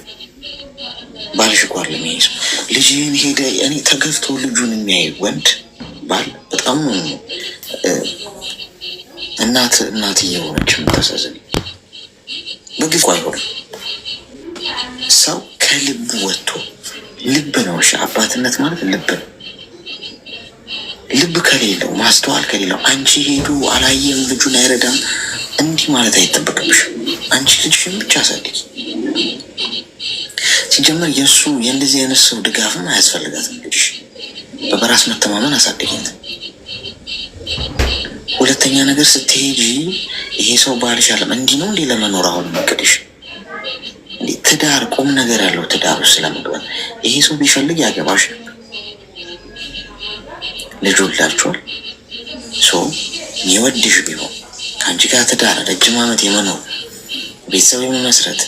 ባልሽ እኮ አይደለም ይሄ ሰው ልጅን ሄደ እኔ ተገፍቶ ልጁን የሚያይ ወንድ ባል በጣም እሷም እናት የሆነች የምታሳዝን በግፍ አይሆንም። ሰው ከልብ ወጥቶ ልብ ነው። እሺ አባትነት ማለት ልብ ነው። ልብ ከሌለው ማስተዋል ከሌለው አንቺ ሄዱ አላየም ልጁን አይረዳም እንዲህ ማለት አይጠበቅብሽም። አንቺ ልጅሽን ብቻ አሳድጊ። ሲጀመር የእንደዚህ አይነት ሰው ድጋፍም አያስፈልጋትም። ልጅሽ በበራስ መተማመን አሳድጊት። ሁለተኛ ነገር ስትሄጂ ይሄ ሰው ባልሽ አለም እንዲህ ነው እንዲህ ለመኖር አሁን መቅድሽ ትዳር ቁም ነገር ያለው ትዳር ውስጥ ለመግባት ይሄ ሰው ቢፈልግ ያገባሽ ነበር። ልጅ ወልዳችኋል። የወድሽ ቢሆን ከአንቺ ጋር ትዳር ረጅም ዓመት የመኖር ቤተሰብ የመመስረት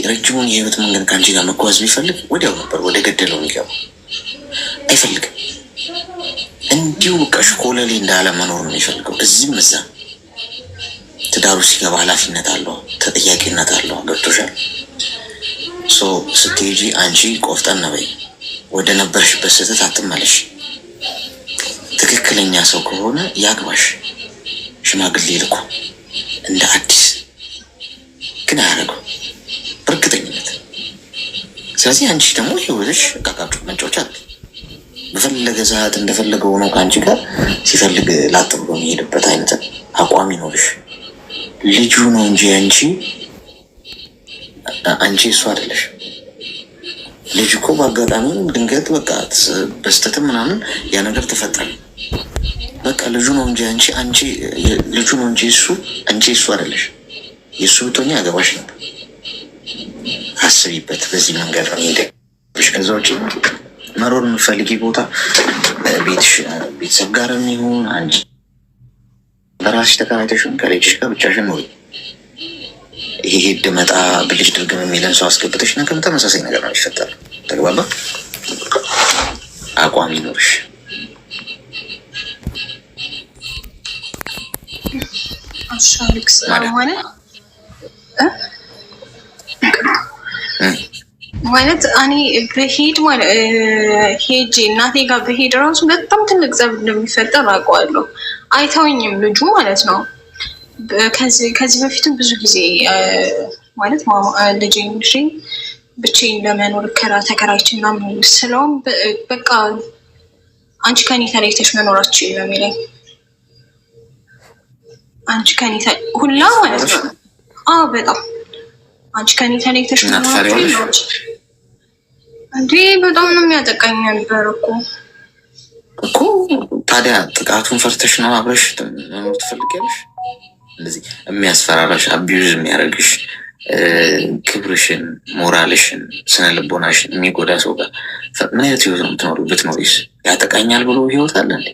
ረጅሙን የህይወት መንገድ ከአንቺ ጋር መጓዝ ቢፈልግ ወዲያው ነበር ወደ ገደለው የሚገባ። አይፈልግም። እንዲሁ ቀሽኮለሌ እንዳለ መኖር ነው የሚፈልገው። እዚህም እዛ ትዳሩ ሲገባ ኃላፊነት አለው፣ ተጠያቂነት አለው። ገብቶሻል? ስትሄጂ አንቺ ቆፍጠን በይ። ወደ ነበርሽበት ስህተት አትመለሽ። ትክክለኛ ሰው ከሆነ ያግባሽ። ሽማግሌ ልኮ እንደ አዲስ ግን አያደርገው በእርግጠኝነት። ስለዚህ አንቺ ደግሞ ህይወትሽ ቃቃጩ መጫወቻ አለ። በፈለገ ሰዓት እንደፈለገ ሆኖ ከአንቺ ጋር ሲፈልግ ላጥ ብሎ የሚሄድበት አይነት አቋም ይኖርሽ። ልጁ ነው እንጂ አንቺ እሱ አይደለሽ። ልጅ እኮ በአጋጣሚ ድንገት በቃ በስተትም ምናምን ያ ነገር ተፈጠረ። በቃ ልጁ ነው እንጂ አንቺ ልጁ ነው እንጂ አንቺ እሱ አይደለሽ። የእሱ ብቶኛ አገባሽ ነበር። አስቢበት። በዚህ መንገድ ነው ሄደሽ። ከዛ ውጭ መኖር የምፈልጊ ቦታ ቤተሰብ ጋር የሚሆን አንቺ በራስሽ ተከራይተሽን ከልጅሽ ጋር ብቻሽን ኖሪ። ይሄ ሄድ መጣ ብልሽ ድርግም የሚለን ሰው አስገብተሽ ነገም ተመሳሳይ ነገር ነው ይፈጠር። ተግባባ? አቋም ይኖርሽ። ማለት እኔ በሄድ ሄጄ እናቴ ጋር በሄድ ራሱ በጣም ትልቅ ጸብ እንደሚፈጠር አውቀዋለሁ። አይተውኝም ልጁ ማለት ነው። ከዚህ በፊትም ብዙ ጊዜ ማለት ልጅ ብቻዬን ለመኖር ተከራይቼ ምናምን ስለውም በቃ አንቺ ከኔ ተለይተሽ መኖራችሁ ነው የሚለኝ። አንቺ ከኔ ሁላ ማለት ነው። በጣም አንቺ ከኔ ተለይተሽ መኖራችሁ እንዴ! በጣም ነው የሚያጠቃኝ ነበር እኮ። ታዲያ ጥቃቱን ፈርተሽ ነው አብረሽ መኖር ትፈልጊያለሽ? እንደዚህ የሚያስፈራራሽ አቢዩዝ የሚያደርግሽ ክብርሽን፣ ሞራልሽን፣ ስነ ልቦናሽን የሚጎዳ ሰው ጋር ምን አይነት ህይወት ነው የምትኖሪው? ብትኖሪስ ያጠቃኛል ብሎ ህይወት አለ እንዴ?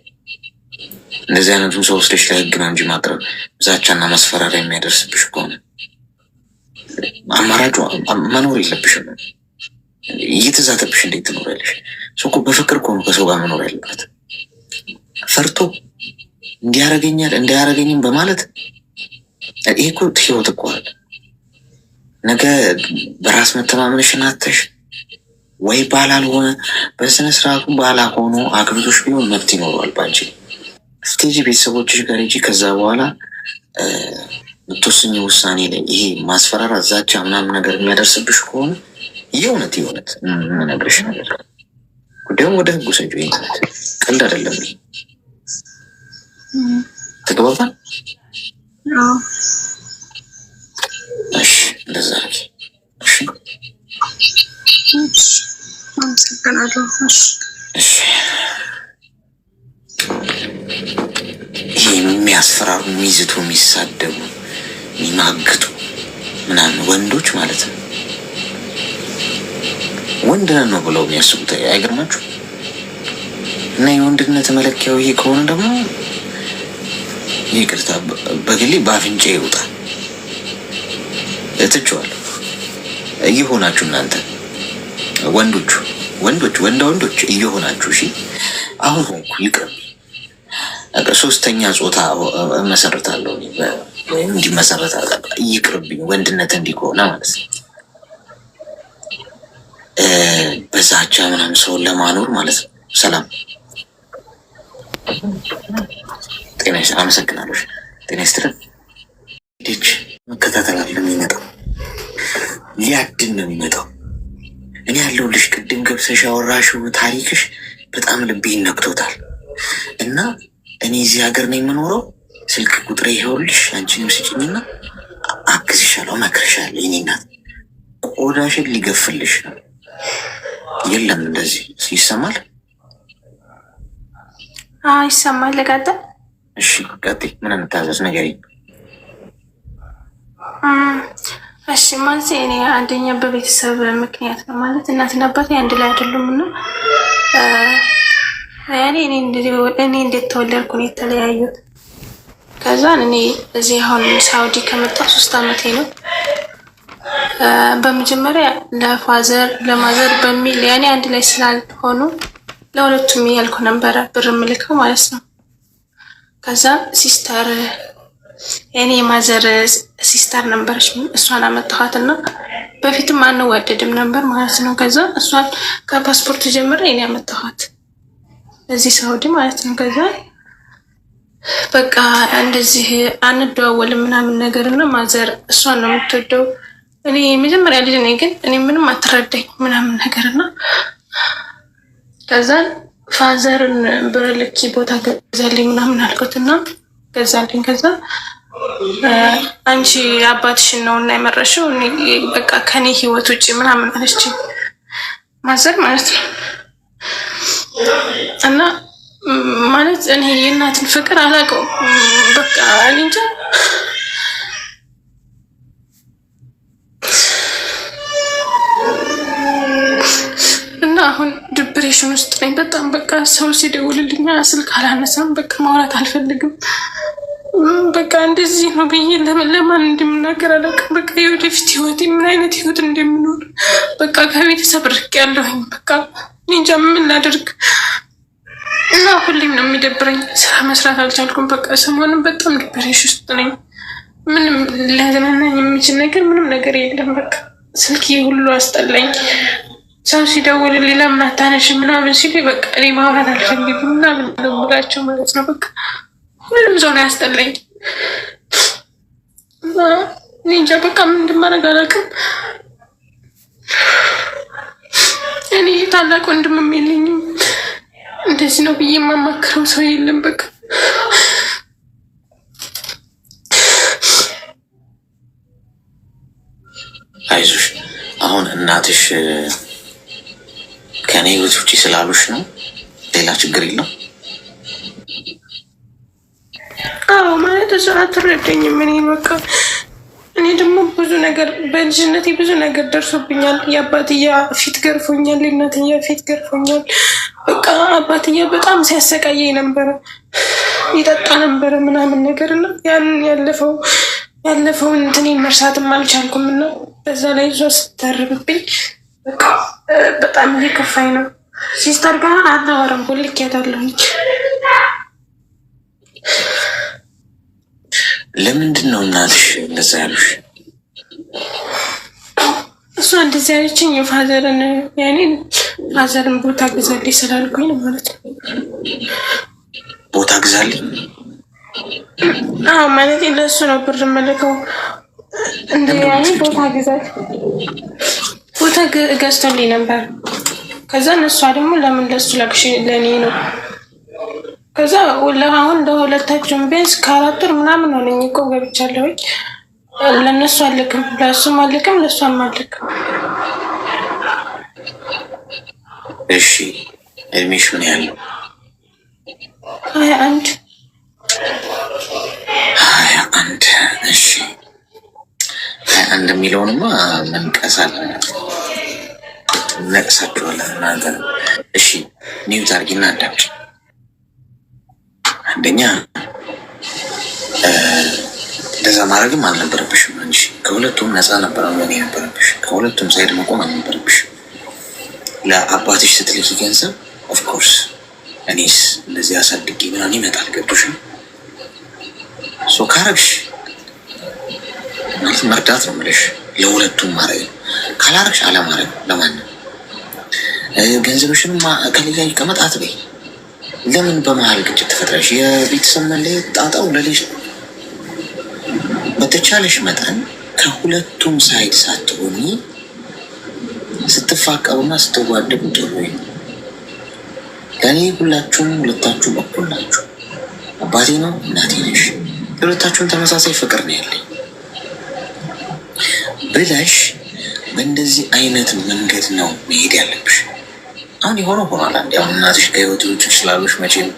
እንደዚህ አይነቱን ሰው ወስደሽ ለህግ ነው እንጂ ማቅረብ ዛቻና ማስፈራሪያ የሚያደርስብሽ ከሆነ አማራጩ መኖር የለብሽም። እየተዛተብሽ እንዴት ትኖሪያለሽ? ሰው እኮ በፍቅር እኮ ነው ከሰው ጋር መኖር ያለበት። ፈርቶ እንዲያረገኛል እንዳያረገኝም በማለት ይሄ እኮ ህይወት እኮ አለ። ነገ በራስ መተማመንሽን አተሽ ወይ ባል አልሆነ በስነ ስርዓቱ ባላ ሆኖ አግብቶሽ ቢሆን መብት ይኖረዋል ባንቺ ስቴጂ ቤተሰቦችሽ ጋር እንጂ ከዛ በኋላ የምትወስኝ ውሳኔ ላይ ይሄ ማስፈራራት፣ ዛቻ ምናምን ነገር የሚያደርስብሽ ከሆነ የእውነት የምነግርሽ ነገር ጉዳዩም ወደ ህጉ ሰጁ። ቀልድ አይደለም። ተግባባን? እሺ፣ እንደዛ እሺ። አመሰግናለሁ። እሺ፣ ይሄ የሚያስፈራሩ፣ የሚዝቱ፣ የሚሳደቡ፣ የሚማግጡ ምናምን ወንዶች ማለት ነው ወንድ ነን ነው ብለው የሚያስቡት አይገርማችሁ? እና የወንድነት መለኪያው ይሄ ከሆነ ደግሞ ይቅርታ በግሌ በአፍንጫ ይወጣል። እትችዋለሁ። እየሆናችሁ እናንተ ወንዶች እየሆናችሁ እሺ። አሁን ሆንኩ ይቅር፣ ሶስተኛ ጾታ መሰረታለሁ ወይም እንዲመሰረት ይቅርብኝ። ወንድነት እንዲህ ከሆነ ማለት ነው በዛቻ ምናምን ሰውን ለማኖር ማለት ነው። ሰላም ጤና አመሰግናለሁ። ጤና ይስጥልን። ልጅ መከታተል የሚመጣው ሊያድን ነው የሚመጣው። እኔ ያለሁልሽ ቅድም ገብሰሽ ያወራሽው ታሪክሽ በጣም ልቤን ነክቶታል። እና እኔ እዚህ ሀገር ነው የምኖረው። ስልክ ቁጥሬ ይኸውልሽ፣ አንቺንም ስጭኝና አግዝሻለሁ፣ እመክርሻለሁ። የእኔ እናት ቆዳሽን ሊገፍልሽ ነው። የለም እንደዚህ ይሰማል? ይሰማል። ለቀጥል። እሺ ቀጥይ። ምን የምታዘዝ ነገር? እሺ ማለት እኔ አንደኛ በቤተሰብ ምክንያት ነው ማለት እናትና አባቴ አንድ ላይ አይደሉም እና ያኔ እኔ እንዴት ተወለድኩ ነው የተለያዩት። ከዛን እኔ እዚህ አሁን ሳውዲ ከመጣሁ 3 ዓመቴ ነው። በመጀመሪያ ለማዘር በሚል ያኔ አንድ ላይ ስላልሆኑ ለሁለቱም እያልኩ ነበረ ብር ምልከው ማለት ነው። ከዛ ሲስተር የኔ ማዘር ሲስተር ነበረች፣ እሷን አመጣኋት እና በፊትም አንዋደድም ነበር ማለት ነው። ከዛ እሷን ከፓስፖርት ጀምረ እኔ አመጣኋት እዚህ ሳውዲ ማለት ነው። ከዛ በቃ እንደዚህ አንደዋወልም ምናምን ነገር እና ማዘር እሷን ነው የምትወደው። እኔ መጀመሪያ ልጅ ነኝ፣ ግን እኔ ምንም አትረዳኝ ምናምን ነገር እና ከዛን ፋዘርን ብር ልኪ ቦታ ገዛልኝ ምናምን አልኩትና ገዛልኝ። ከዛ አንቺ አባትሽን ነው እና የመረሽው በቃ ከኔ ህይወት ውጭ ምናምን አለች ማዘር ማለት ነው። እና ማለት እኔ የእናትን ፍቅር አላውቀውም በቃ እኔ እንጃ። እና አሁን ዲፕሬሽን ውስጥ ነኝ በጣም በቃ ሰው ሲደውልልኛ ስልክ አላነሳም። በቃ ማውራት አልፈልግም። በቃ እንደዚህ ነው ብዬ ለማን እንደምናገር አላውቅም። በቃ የወደፊት ህይወቴ ምን አይነት ህይወት እንደምኖር በቃ ከቤተሰብ ርቅ ያለሁኝ በቃ እንጃ ምን ላደርግ። እና ሁሌም ነው የሚደብረኝ፣ ስራ መስራት አልቻልኩም። በቃ ሰሞኑን በጣም ዲፕሬሽን ውስጥ ነኝ። ምንም ሊያዝናናኝ የሚችል ነገር ምንም ነገር የለም። በቃ ስልኬ ሁሉ አስጠላኝ። ሰው ሲደውልልኝ ለምን አታነሺም ምናምን ሲሉ በቃ እኔ ማውራት አልፈልግም ምናምን ነው የምላቸው ማለት ነው። በቃ ሁሉም ሰው ነው ያስጠላኝ። እኔ እንጃ በቃ ምን እንደማደርግ አላውቅም። እኔ ታላቅ ወንድምም የለኝም፣ እንደዚህ ነው ብዬ የማማክረው ሰው የለም። በቃ አይዞሽ። አሁን እናትሽ ከኔ ህይወት ውጭ ስላሉሽ ነው፣ ሌላ ችግር የለው? አዎ ማለት እሷ አትረዳኝም። እኔ በቃ እኔ ደግሞ ብዙ ነገር በልጅነቴ ብዙ ነገር ደርሶብኛል። የአባትያ ፊት ገርፎኛል፣ የእናትያ ፊት ገርፎኛል። በቃ አባትያ በጣም ሲያሰቃየኝ ነበረ፣ ይጠጣ ነበረ ምናምን ነገር እና ያንን ያለፈውን እንትኔን መርሳትም አልቻልኩም እና በዛ ላይ እሷ ስተርብብኝ በቃ በጣም እየከፋኝ ነው። ሲስተር ጋር አናወራም፣ ሁልኪያታለሁኝ። ለምንድን ነው እናትሽ እንደዛ ያሉሽ? እሷ እንደዚህ ያለችኝ ፋዘርን ቦታ ግዛልኝ ስላልኩኝ ነው ማለት ነው። ቦታ ግዛልኝ? አዎ ማለት ለእሱ ነው ብር መለከው እንደ ቦታ ግዛል ቦታ ገዝቶልኝ ነበር። ከዛ እሷ ደግሞ ለምን ለሱ ለክሽ ለእኔ ነው። ከዛ አሁን ለሁለታችን ቢያንስ ከ4 ወር ምናምን ሆነኝ እኮ ገብቻለሁኝ። ለእነሱ አልክም፣ ለእሱም አልክም፣ ለእሷም አልክም። እሺ እድሜሽ ምን ያህል ነው? 21 እሺ 21 የሚለውንማ መንቀሳለን ነቅሳችኋለን እናንተ ነው። እሺ ኒው ታርጊና አዳምጪ። አንደኛ እንደዛ ማድረግም አልነበረብሽም እንጂ ከሁለቱም ነፃ ነበረ መሆን የነበረብሽ። ከሁለቱም ሳይድ መቆም አልነበረብሽም። ለአባትሽ ስትልኪ ገንዘብ ኦፍኮርስ እኔስ እንደዚህ አሳድጌ ምናምን ይመጣል። ገብቶሻል? ሶ ካረግሽ ማለት መርዳት ነው የምልሽ። ለሁለቱም ማድረግ ነው። ካላረግሽ አለማድረግ ነው ለማንም። ገንዘብሽንም ከሌላ ይቀመጥ አትበይ። ለምን በመሀል ግጭት ትፈጥራለሽ? የቤተሰብ መለየት ጣጣው ለልጅ ነው። በተቻለሽ መጠን ከሁለቱም ሳይድ ሳትሆኒ ስትፋቀሩና ስትዋደዱ ጥሩ። ለእኔ ሁለታችሁም እኩል ናችሁ። አባቴ ነው፣ እናቴ ነሽ። የሁለታችሁም ተመሳሳይ ፍቅር ነው ያለኝ ብለሽ በእንደዚህ አይነት መንገድ ነው መሄድ ያለብሽ። አሁን የሆነ ሆኗል። አንድ አሁን እናትሽ ከህይወት ውጭ ስላሉሽ መቼም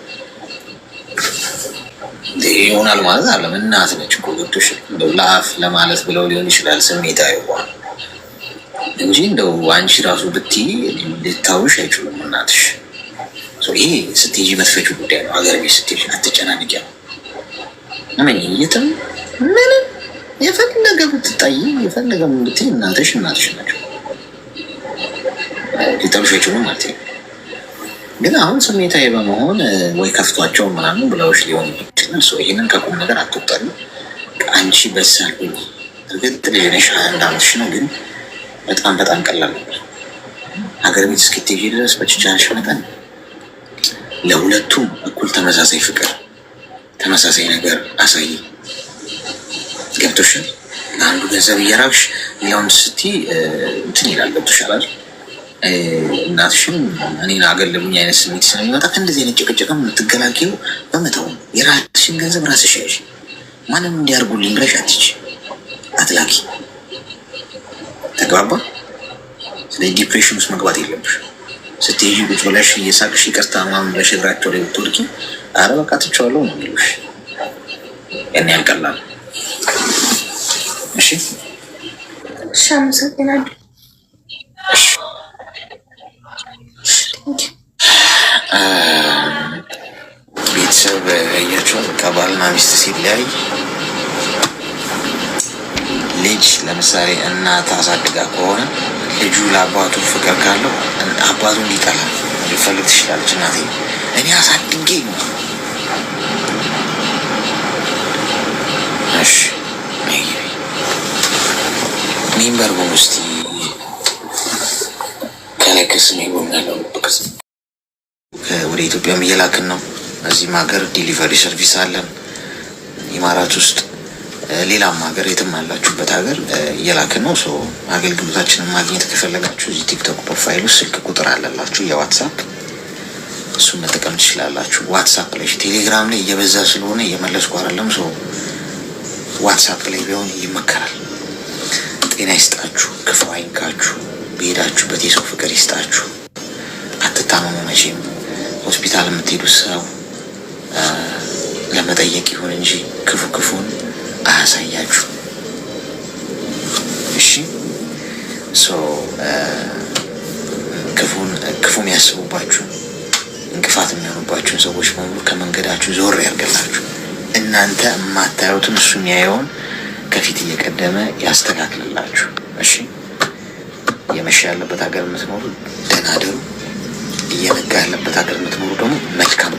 ይሆናል ማለት አለም። እናት ነች እኮ ገብቶሽ፣ እንደው ለአፍ ለማለት ብለው ሊሆን ይችላል ስሜታዊ ሆነ እንጂ እንደው አንቺ ራሱ ብትይ ልታውሽ አይችሉም እናትሽ። ይሄ ስትሄጂ መትፈቹ ጉዳይ ነው። ሀገር ቤት ስትሄጂ አትጨናንቂ። ምን የትም ምንም የፈለገ ብትጣይ የፈለገ ብትይ እናትሽ ናቸው። ሊጠሉሽ አይችሉም ማለት ነው። ግን አሁን ስሜታዊ በመሆን ወይ ከፍቷቸው ምናምን ብለውሽ ሊሆን ይችላል። ይህንን ከቁም ነገር አትወጣሉ። አንቺ በሳልኝ እርግጥ ልጅ ነሽ፣ 21 ዓመትሽ ነው። ግን በጣም ቀላል ነበር። ሀገር ቤት እስክትሄጂ ድረስ በችቻንሽ መጠን ለሁለቱም እኩል ተመሳሳይ ፍቅር፣ ተመሳሳይ ነገር አሳይ። ገብቶሻል? ለአንዱ ገንዘብ እየራቅሽ ሌላውን ስትይ እንትን ይላል። ገብቶሻል? እናትሽም እኔን አገለሉኝ አይነት ስሜት ስለሚመጣ ከእንደዚህ አይነት ጭቅጭቅም የምትገላገዩ በመተው የራስሽን ገንዘብ ራስሽ ያዥ። ማንም እንዲያርጉልኝ ብለሽ አትላኪ። ተግባባ? ስለዚህ ዲፕሬሽን ውስጥ መግባት የለብሽ። ስትሄጂ ቁጭ ብለሽ እየሳቅሽ ይቅርታ ምናምን ብለሽ እግራቸው ላይ ብትወድቂ አረ በቃ ትቼዋለሁ ነው የሚሉሽ። ያን ያልቀላል። እሺ፣ አመሰግናለሁ። ቤተሰብ ያያቸዋል። ከባልና ሚስት ሲለያይ ልጅ ለምሳሌ እናት አሳድጋ ከሆነ ልጁ ለአባቱ ፍቅር ካለው አባቱ እንዲጠላ ሊፈልግ ትችላለች። እናቴ እኔ አሳድጌ ነው። እሺ ሜምበር ሆን ውስጥ ከለክስ ሜምበር ያለው ወደ ኢትዮጵያም እየላክን ነው። እዚህም ሀገር ዲሊቨሪ ሰርቪስ አለን። ኢማራት ውስጥ ሌላም ሀገር የትም አላችሁበት ሀገር እየላክን ነው። አገልግሎታችንን ማግኘት ከፈለጋችሁ እዚህ ቲክቶክ ፕሮፋይል ውስጥ ስልክ ቁጥር አለላችሁ፣ የዋትሳፕ እሱን መጠቀም ትችላላችሁ። ዋትሳፕ ላይ ቴሌግራም ላይ እየበዛ ስለሆነ እየመለስኩ አይደለም። ዋትሳፕ ላይ ቢሆን ይመከራል። ጤና ይስጣችሁ፣ ክፉ አይንካችሁ፣ በሄዳችሁበት የሰው ፍቅር ይስጣችሁ። አትታመሙ። መቼም ሆስፒታል የምትሄዱት ሰው ለመጠየቅ ይሁን እንጂ ክፉን አያሳያችሁ። እሺ፣ ክፉ የሚያስቡባችሁ እንቅፋት የሚሆኑባችሁን ሰዎች በሙሉ ከመንገዳችሁ ዞር ያርገላችሁ። እናንተ የማታዩትን እሱ የሚያየውን ከፊት እየቀደመ ያስተካክልላችሁ። እሺ፣ እየመሸ ያለበት ሀገር የምትኖሩ ደህና ደሩ፣ እየነጋ ያለበት ሀገር የምትኖሩ ደግሞ መልካም